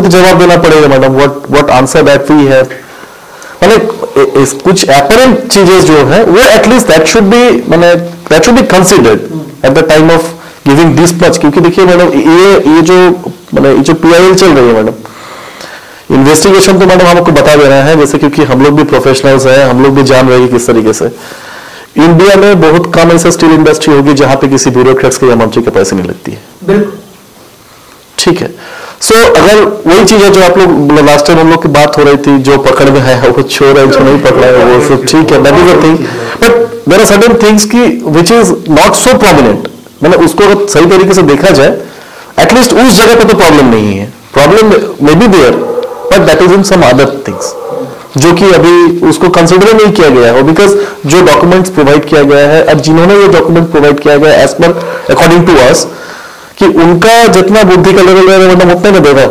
तो जवाब देना पड़ेगा madam, what answer that we have. मैंने कुछ अपरेंट चीजें जो है वो at least that should be considered at the time of giving this much. क्योंकि देखिए मैडम ये जो PIL चल रही है मैडम, इन्वेस्टिगेशन तो मैडम हमको बता दे रहे हैं जैसे, क्योंकि हम लोग भी प्रोफेशनल्स हैं, हम लोग भी जान रहे हैं किस तरीके से इंडिया में बहुत कम ऐसा स्टील इंडस्ट्री होगी जहां पे किसी ब्यूरोक्रेट्स के या मंत्री के पैसे नहीं लगती है। बिल्कुल ठीक है। सो अगर वही चीज है जो आप लोग लास्ट टाइम हम लोग की बात हो रही थी, जो पकड़ में है वो चोर है, जो नहीं पकड़ा है वो सब ठीक है, that is a thing, but there are certain things की which is not so prominent. मैंने उसको अगर सही तरीके से देखा जाए, एटलीस्ट उस जगह पे तो प्रॉब्लम नहीं है, problem may be there but that is in some other things जो कि अभी उसको कंसिडर नहीं किया गया है। बिकॉज जो डॉक्यूमेंट्स प्रोवाइड किया गया है, अब जिन्होंने ये डॉक्यूमेंट प्रोवाइड किया गया as per according to us, कि उनका जितना बुद्धि का लेवल है मतलब उतने में देगा,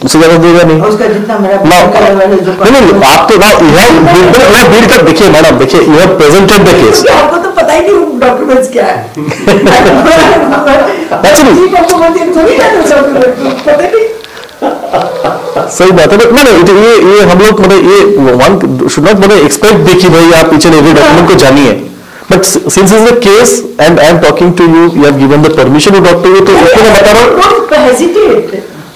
उससे ज्यादा देगा नहीं। उसका जितना मेरा बुद्धि का लेवल है जो नहीं आप तो मैं भीड़ कर देखिए मैडम, देखिए you have presented the case, आपको तो पता ही नहीं डॉक्यूमेंट्स क्या है। सही बात है। नहीं ये हम लोग ये वन शुड नॉट एक्सपेक्ट भी कि भाई आप पीछे एवरी डॉक्यूमेंट को जानिए, but since is the case and I am talking to you, you have given the permission to talk to you, तो उसको मैं बता रहा हूँ,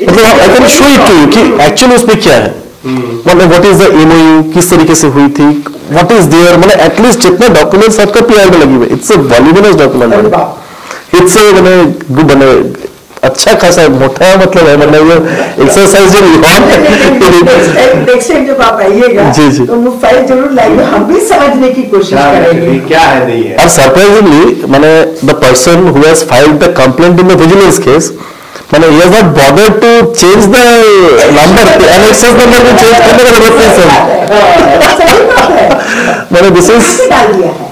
मतलब I can show it to you कि एक्चुअली उसमें क्या है, मतलब व्हाट इज द MOU, किस तरीके से हुई थी, व्हाट इज देयर, मतलब एटलीस्ट जितने डॉक्यूमेंट्स आपका PIL में लगी हुई, it's a voluminous document, it's a good अच्छा खासा मोटा मतलब है, मतलब ये एक्सरसाइज नेक्स्ट टाइम जब आप आइएगा जी तो वो फाइल जरूर लाइए, हम भी समझने की कोशिश करेंगे क्या है नहीं है। और सरप्राइजिंगली मैंने the person who has filed the complaint in the vigilance case, मैंने he has not bothered to change the number, annexes number को चेंज करने का जरूरत नहीं सर। मैंने दिस इज डाल दिया है।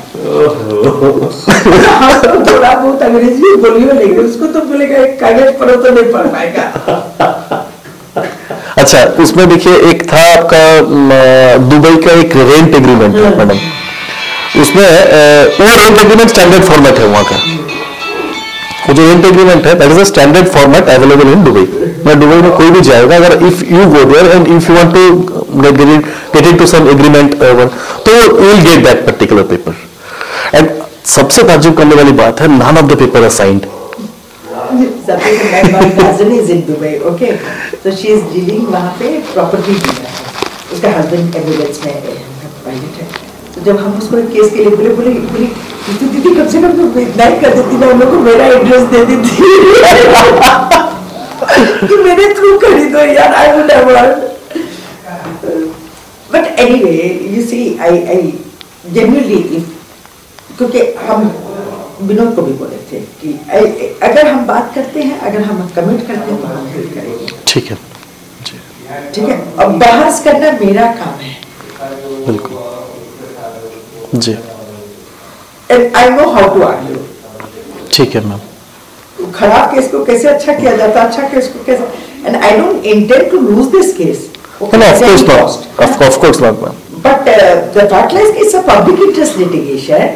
थोड़ा बहुत अंग्रेजी बोलिए, लेकिन उसको तो बोलेगा एक कागज पढ़ो तो नहीं पढ़ पाएगा। अच्छा, उसमें देखिए एक था आपका दुबई का एक रेंट एग्रीमेंट है मैडम, उसमें वो रेंट एग्रीमेंट स्टैंडर्ड फॉर्मेट है वहां का, वो जो रेंट एग्रीमेंट है that is a standard format available in Dubai. मैं दुबई में कोई भी जाएगा, अगर if you go there and if you want to get into some agreement तो you will get that particular paper. And सबसे ताज्जुब करने वाली बात है, none of the paper are signed. My cousin is in Dubai, okay? So she is dealing वहाँ पे property dealer, उसका husband ambulance में private है। तो जब हम उसको केस के लिए बोले दीदी कम से कम तो इतना ही कर देती ना, उन लोगों को मेरा एड्रेस दे देती कि मेरे थ्रू खरीद दो यार, I would have won. But anyway, you see, I genuinely if क्योंकि हम विनोद को भी बोले थे कि अगर हम बात करते हैं, अगर हम कमिट करते हैं तो हम हेल्प करेंगे। ठीक है ठीक है, अब बहस करना मेरा काम है। बिल्कुल जी, and I know how to argue. ठीक है मैम। खराब केस को कैसे अच्छा किया जाता, अच्छा केस को कैसे, and I don't intend to lose this case. Of course not, ma'am. But the fact is it's a public interest litigation.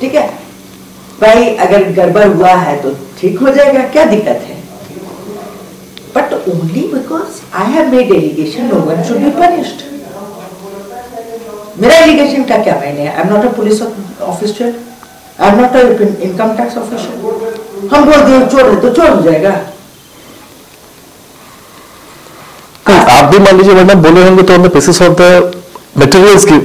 ठीक है भाई, अगर गड़बड़ हुआ है तो ठीक हो जाएगा, क्या दिक्कत है, but only because I have made allegation no one should be punished. मेरा एलिगेशन का क्या मायने है? I am not a police officer, I am not a income tax officer. हम बोल दिए चोर है तो चोर हो जाएगा। आप भी मान लीजिए मैडम बोले होंगे तो on the basis of the materials की,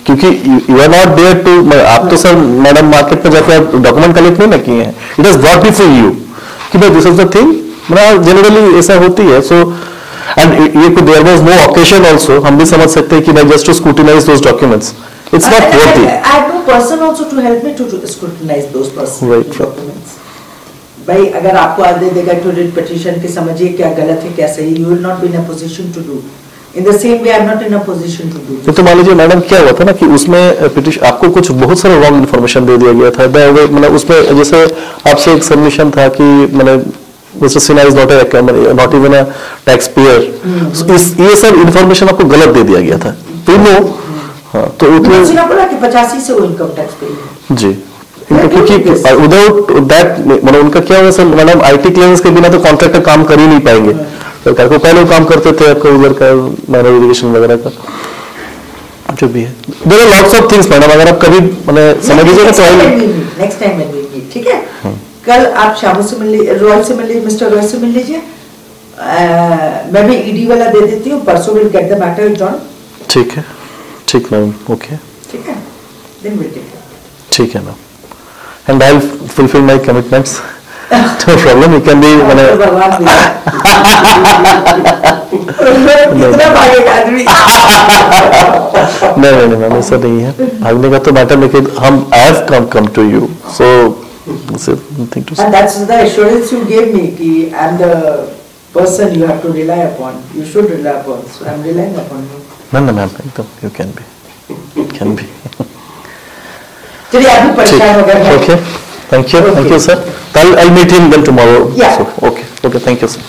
क्योंकि you are not there to, आप तो सर मैडम मार्केट में जाकर डॉक्यूमेंट कलेक्ट नहीं ना किए हैं, it is brought before you कि भाई दिस इज द थिंग, मतलब जनरली ऐसा होती है। सो एंड ये there was no occasion also, हम भी समझ सकते हैं कि भाई just to scrutinise those documents, it's not worth it. I have no person also to help me to scrutinise those documents. भाई अगर आपको आज दे देगा टू रीड पिटीशन के समझिए क्या गलत है क्या सही, you will not be in a position to do. In the same way, I'm not in a position to do this. तो मान लीजिए मैडम क्या हुआ था ना कि उसमें पिटीशन आपको कुछ बहुत सारा रॉन्ग इन्फॉर्मेशन दे दिया गया था, मतलब उसमें जैसे आपसे एक सबमिशन था कि मतलब mister Sinha is not even a tax payer, ये सब इन्फॉर्मेशन आपको गलत दे दिया गया था, तो नो हाँ, तो उसने बोला कि 85 से वो इनकम टैक्स पे जी, क्योंकि विदाउट दैट मतलब उनका क्या हुआ सर, मैडम IT क्लियरेंस के बिना तो कॉन्ट्रैक्टर काम कर ही नहीं पाएंगे, सरकार को पहले वो काम करते थे आपको उधर का माइनर इरिगेशन वगैरह का जो भी है. There are lots of things madam, अगर आप कभी मैंने समझ लीजिएगा तो next time when we meet, ठीक है. कल आप शामू से मिल लीजिए, रॉय से मिल लीजिए, मिस्टर रॉय से मिल लीजिए. मैं भी ईडी वाला दे देती हूँ, परसों will get the matter done. ठीक है, ठीक मैम, ओके, ठीक है, देन विल टेक. ठीक है ma'am. And I will fulfil my commitments. No problem, you can be मैंने कितना भागेगा आदमी. नहीं मैम, ऐसा नहीं है भागने का तो मैटर, लेकिन हम I have come to you, so this is nothing to say. And that's the assurance you gave me कि I'm the person you have to rely upon. You should rely upon. So I'm relying upon you. No ma'am, एकदम you can be. चलिए आप भी परेशान हो गए. Okay, thank you sir. I'll meet him then tomorrow. Yeah. So, okay, thank you sir.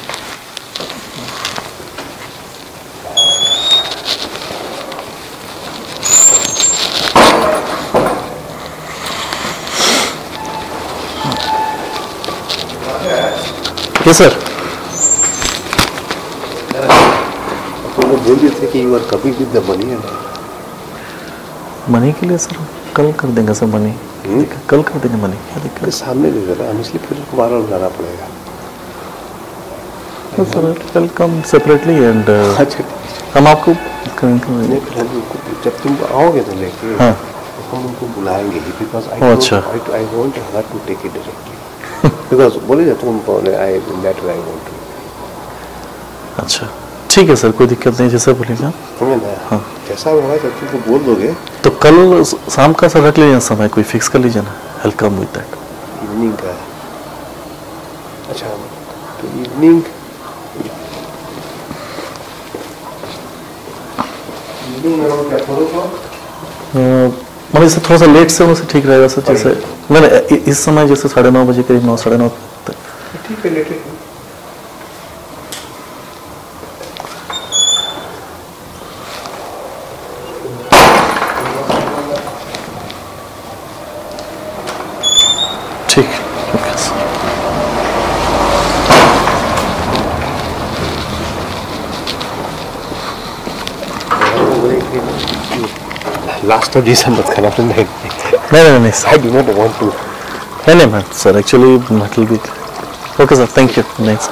Yes sir. तो वो बोल रहे थे कि you are coming with the money. Money के लिए सर कल कर देंगे सर मनी. कल कर देंगे मनी, क्या दिक्कत है? सामने दे देना, हम इसलिए फिर दोबारा जाना पड़ेगा. सर कल कम सेपरेटली एंड अच्छा, हम आपको नहीं फिर हम उनको जब तुम आओगे तो लेके हाँ तो हम उनको बुलाएंगे ही, बिकॉज अच्छा. I want her to take it directly. Because बोले जा तुम बोले I matter I want to. अच्छा ठीक है सर, कोई दिक्कत नहीं, जैसा बोलेगा. हाँ जैसा होगा जब तुमको बोल दोगे तो कल शाम का सर रख लीजिए समय, कोई फिक्स कर लीजिए ना. I will come with that. Evening का. अच्छा तो इवनिंग क्या करो मतलब इससे थोड़ा सा लेट से होने से ठीक रहेगा सर. जैसे नहीं इस समय जैसे 9:30 बजे करीब 9 साढ़े 9 तक. ठीक है, लेट ठीक. Okay sir. लास्ट टाइम जैसा मत करना. नहीं sir. I do not want to. नहीं ma'am sir, actually it will be. Okay sir, thank you. Next